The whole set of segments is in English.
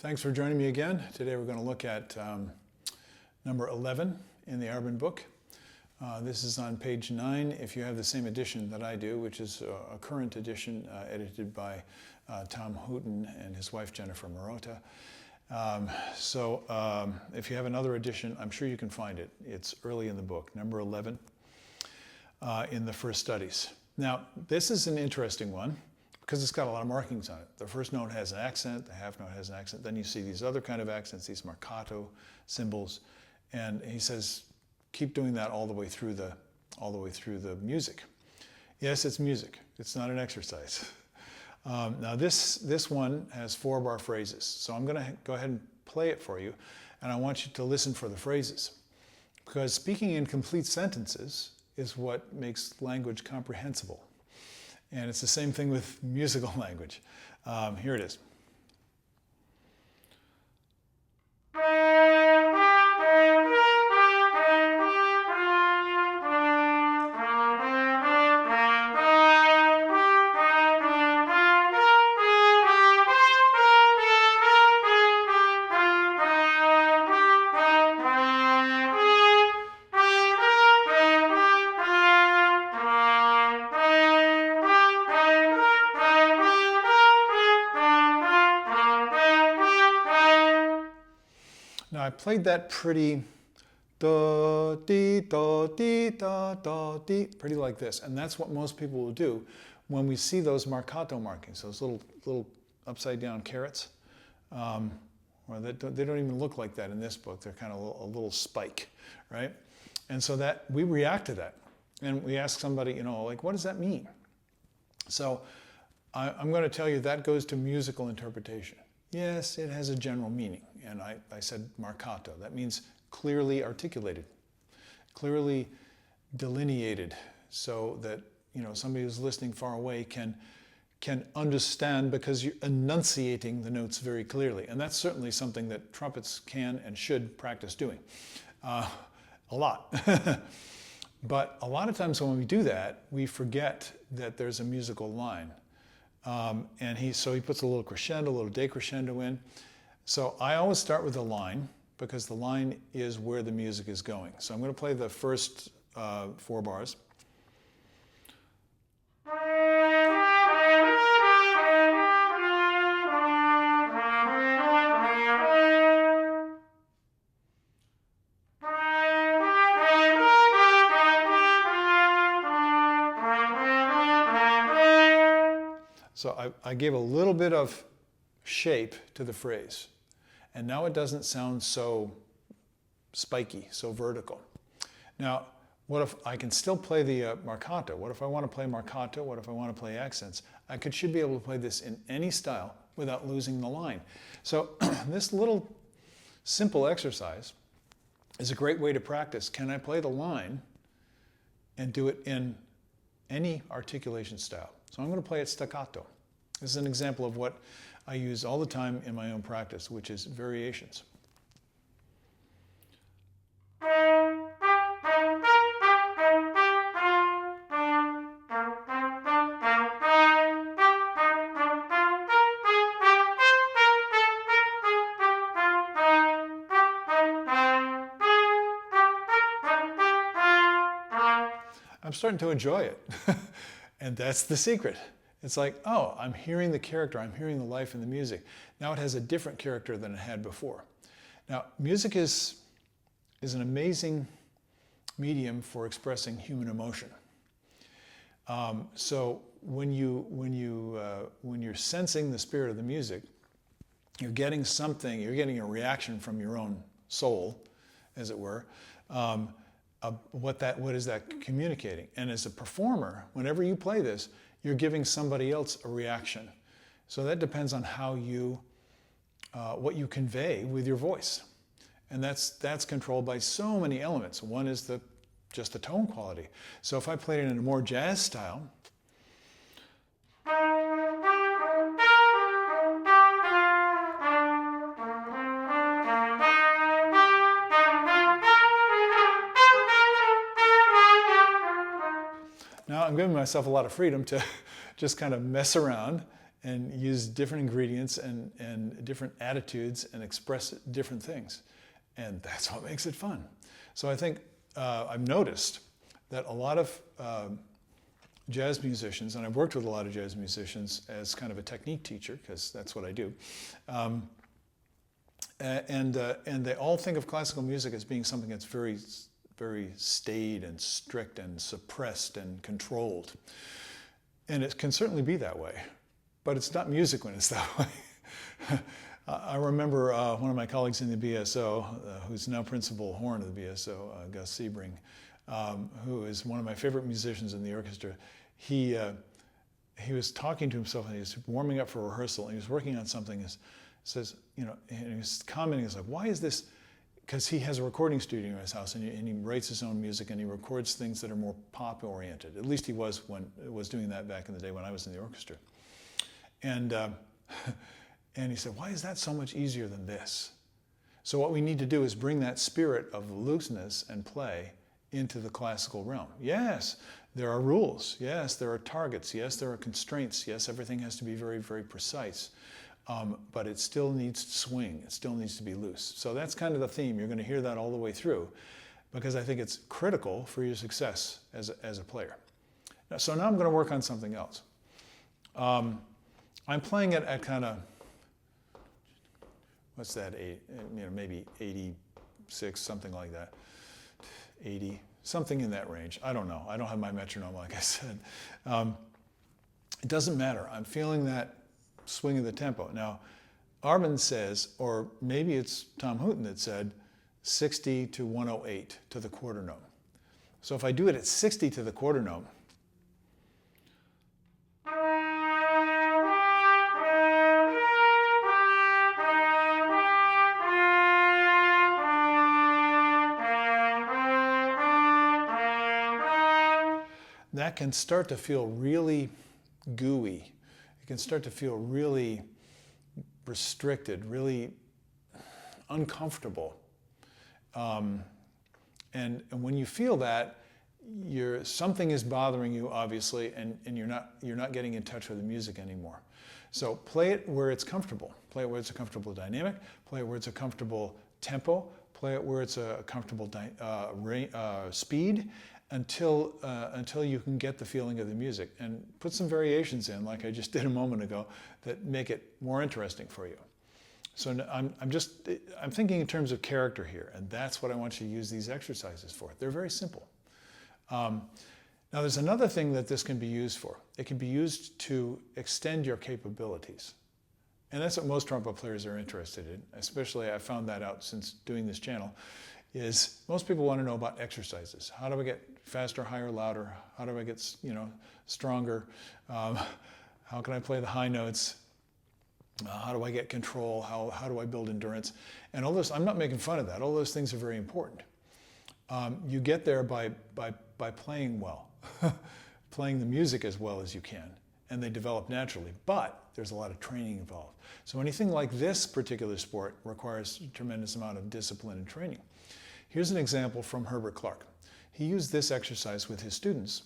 Thanks for joining me again. Today we're going to look at number 11 in the Arban book. This is on page 9 if you have the same edition that I do, which is a current edition edited by Tom Hooton and his wife Jennifer Marotta. If you have another edition, I'm sure you can find it. It's early in the book, number 11 in the first studies. Now, this is an interesting one because it's got a lot of markings on it. The first note has an accent, the half note has an accent, then you see these other kind of accents, these marcato symbols, and he says, keep doing that all the way through the music. Yes, it's music. It's not an exercise. Now this one has 4-bar phrases, so I'm going to go ahead and play it for you, and I want you to listen for the phrases, because speaking in complete sentences is what makes language comprehensible. And it's the same thing with musical language. Here it is. Now I played that pretty da dee da dee da da dee, pretty like this, and that's what most people will do when we see those marcato markings, those little upside down carets. Or they don't even look like that in this book. They're kind of a little spike, right? And so that we react to that, and we ask somebody, like, what does that mean? So I'm going to tell you that goes to musical interpretation. Yes, it has a general meaning, and I said marcato. That means clearly articulated, clearly delineated, so that somebody who's listening far away can understand because you're enunciating the notes very clearly. And that's certainly something that trumpets can and should practice doing a lot. But a lot of times when we do that, we forget that there's a musical line. So he puts a little crescendo, a little decrescendo in. So I always start with the line because the line is where the music is going. So I'm going to play the first 4 bars. So I gave a little bit of shape to the phrase, and now it doesn't sound so spiky, so vertical. Now, what if I can still play the marcato? What if I want to play marcato? What if I want to play accents? I should be able to play this in any style without losing the line. So this little simple exercise is a great way to practice. Can I play the line and do it in any articulation style? So I'm going to play it staccato. This is an example of what I use all the time in my own practice, which is variations. I'm starting to enjoy it. And that's the secret. It's like, oh, I'm hearing the character, I'm hearing the life in the music. Now it has a different character than it had before. Now, music is an amazing medium for expressing human emotion. So when you're sensing the spirit of the music, you're getting something, you're getting a reaction from your own soul, as it were. What is that communicating? And as a performer, whenever you play this, you're giving somebody else a reaction. So that depends on how what you convey with your voice. And that's controlled by so many elements. One is just the tone quality. So if I played it in a more jazz style, now I'm giving myself a lot of freedom to just kind of mess around and use different ingredients and different attitudes and express different things. And that's what makes it fun. So I think I've noticed that a lot of jazz musicians, and I've worked with a lot of jazz musicians as kind of a technique teacher, because that's what I do, and they all think of classical music as being something that's very, very staid and strict and suppressed and controlled. And it can certainly be that way, but it's not music when it's that way. I remember one of my colleagues in the BSO, who's now principal horn of the BSO, Gus Sebring, who is one of my favorite musicians in the orchestra. He was talking to himself, and he was warming up for rehearsal, and he was working on something. He says, you know, and he was commenting, he's like, why is this? Because he has a recording studio in his house, and he writes his own music, and he records things that are more pop-oriented. At least he was doing that back in the day when I was in the orchestra. And he said, why is that so much easier than this? So what we need to do is bring that spirit of looseness and play into the classical realm. Yes, there are rules. Yes, there are targets. Yes, there are constraints. Yes, everything has to be very, very precise. But it still needs to swing. It still needs to be loose. So that's kind of the theme. You're going to hear that all the way through, because I think it's critical for your success as a player. So now I'm going to work on something else. I'm playing it at kind of, what's that, maybe 86, something like that, 80, something in that range. I don't know. I don't have my metronome, like I said. It doesn't matter. I'm feeling that swing of the tempo. Now, Arban says, or maybe it's Tom Hooten that said, 60 to 108 to the quarter note. So if I do it at 60 to the quarter note, that can start to feel really gooey. It can start to feel really restricted, really uncomfortable. And when you feel that, something is bothering you, obviously, and you're not getting in touch with the music anymore. So play it where it's comfortable. Play it where it's a comfortable dynamic. Play it where it's a comfortable tempo. Play it where it's a comfortable speed, until you can get the feeling of the music, and put some variations in, like I just did a moment ago, that make it more interesting for you. So I'm thinking in terms of character here, and that's what I want you to use these exercises for. They're very simple. Now there's another thing that this can be used for. It can be used to extend your capabilities. And that's what most trumpet players are interested in, especially I found that out since doing this channel, is most people want to know about exercises. How do I get faster, higher, louder? How do I get, stronger? How can I play the high notes? How do I get control? How do I build endurance? And all those, I'm not making fun of that. All those things are very important. You get there by playing well, playing the music as well as you can, and they develop naturally. But there's a lot of training involved. So anything like this particular sport requires a tremendous amount of discipline and training. Here's an example from Herbert Clarke. He used this exercise with his students,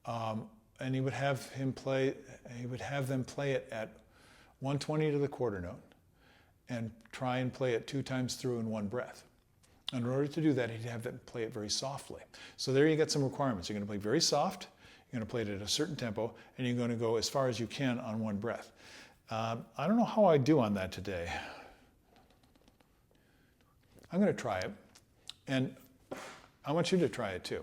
and he would have them play it at 120 to the quarter note, and try and play it 2 times through in one breath. And in order to do that, he'd have them play it very softly. So there you get some requirements. You're going to play very soft, you're going to play it at a certain tempo, and you're going to go as far as you can on one breath. I don't know how I do on that today. I'm going to try it, and I want you to try it too.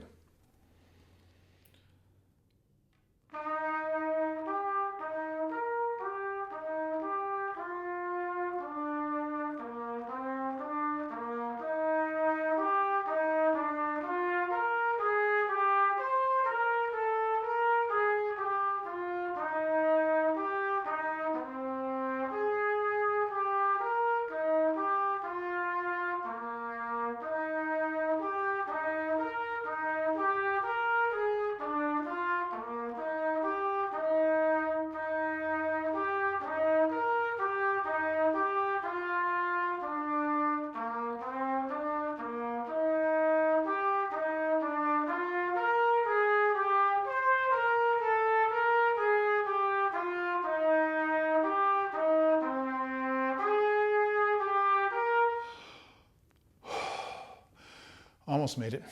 Almost made it.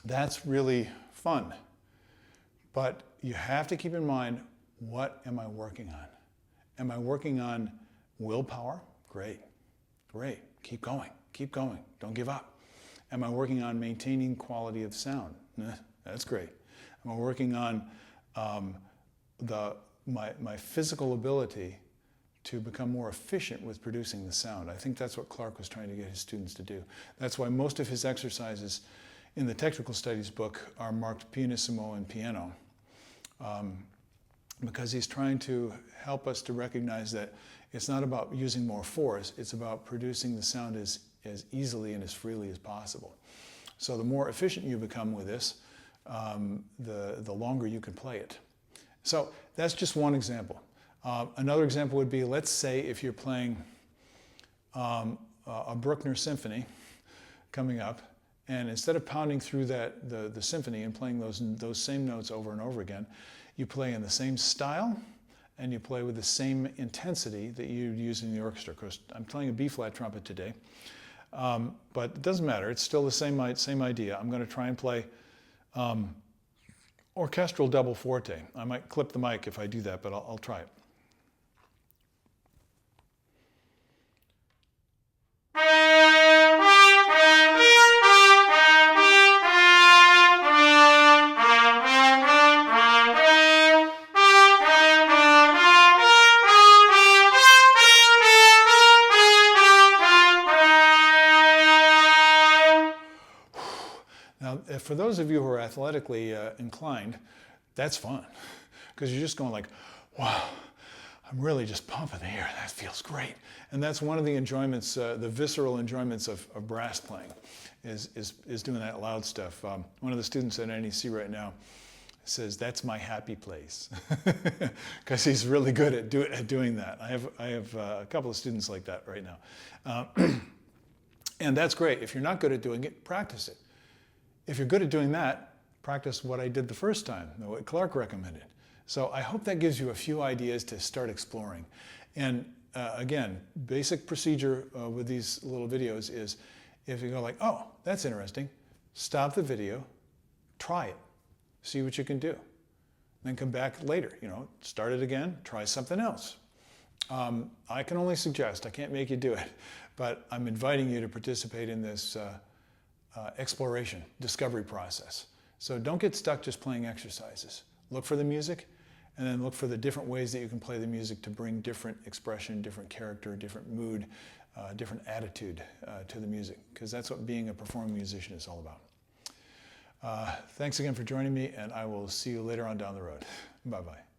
That's really fun. But you have to keep in mind, what am I working on? Am I working on willpower? Great, great. Keep going, don't give up. Am I working on maintaining quality of sound? That's great. Am I working on my physical ability to become more efficient with producing the sound? I think that's what Clarke was trying to get his students to do. That's why most of his exercises in the technical studies book are marked pianissimo and piano, because he's trying to help us to recognize that it's not about using more force, it's about producing the sound as easily and as freely as possible. So the more efficient you become with this, the longer you can play it. So that's just one example. Another example would be, let's say if you're playing a Bruckner symphony coming up, and instead of pounding through the symphony and playing those same notes over and over again, you play in the same style and you play with the same intensity that you'd use in the orchestra. Of course, I'm playing a B-flat trumpet today, but it doesn't matter. It's still the same idea. I'm going to try and play orchestral double forte. I might clip the mic if I do that, but I'll try it. Now, for those of you who are athletically inclined, that's fun, because you're just going like, wow, I'm really just pumping the air. That feels great. And that's one of the enjoyments, the visceral enjoyments of brass playing, is doing that loud stuff. One of the students at NEC right now says, that's my happy place, because he's really good at doing that. I have a couple of students like that right now. And that's great. If you're not good at doing it, practice it. If you're good at doing that, practice what I did the first time, what Clarke recommended. So I hope that gives you a few ideas to start exploring. And again, basic procedure with these little videos is, if you go like, oh, that's interesting, stop the video, try it, see what you can do. Then come back later, start it again, try something else. I can only suggest, I can't make you do it, but I'm inviting you to participate in this exploration, discovery process. So don't get stuck just playing exercises. Look for the music, and then look for the different ways that you can play the music to bring different expression, different character, different mood, different attitude to the music, because that's what being a performing musician is all about. Thanks again for joining me, and I will see you later on down the road. Bye-bye.